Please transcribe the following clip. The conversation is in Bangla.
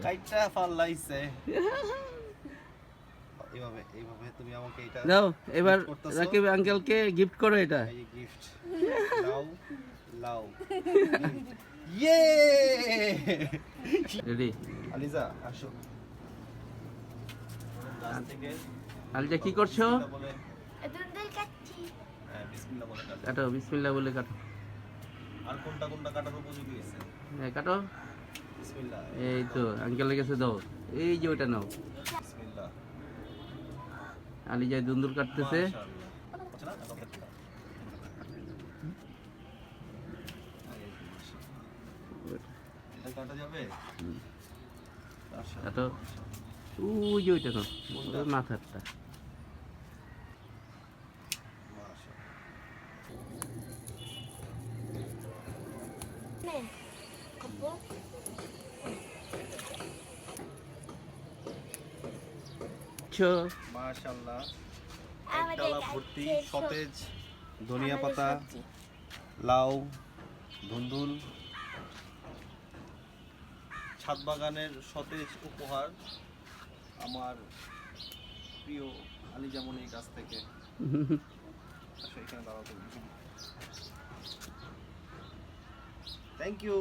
কাইটা ফালাইছে এইভাবে এইভাবে তুমি আমাকে এটা দাও এবার রাকিব আঙ্কেলকে গিফট করো এটা এই গিফট লাও লাও ইয়ে রেডি আলিজা আসো গাছ থেকে আলিজা কি করছো বলে দুন্দুল কাটছি। হ্যাঁ বিসমিল্লাহ বলে কাটো। কাটো বিসমিল্লাহ বলে কাটো আর কোনটা কোনটা কাটার উপযোগী হয়েছে হ্যাঁ কাটো বিসমিল্লাহ এই তো আঙ্কেলের কাছে দাও এই যে ওটা নাও বিসমিল্লাহ আলিজা দুন্দুল কাটতেছে মাশাআল্লাহ আচ্ছা না কাটো কাটো এটা কাটা যাবে কাটো ওই যে ওইটা নাও ওই মাথারটা নে আপু মাশাআল্লাহ আমাদের ডালা ভর্তি গাছের সতেজ ধনিয়া আমাদের পাতা সবজি। লাউ ধুন্দুল ছাদ বাগানের সতেজ উপহার আমার প্রিয় আলিজামনির কাছ থেকে এখানে দাঁড়াতে থ্যাংক ইউ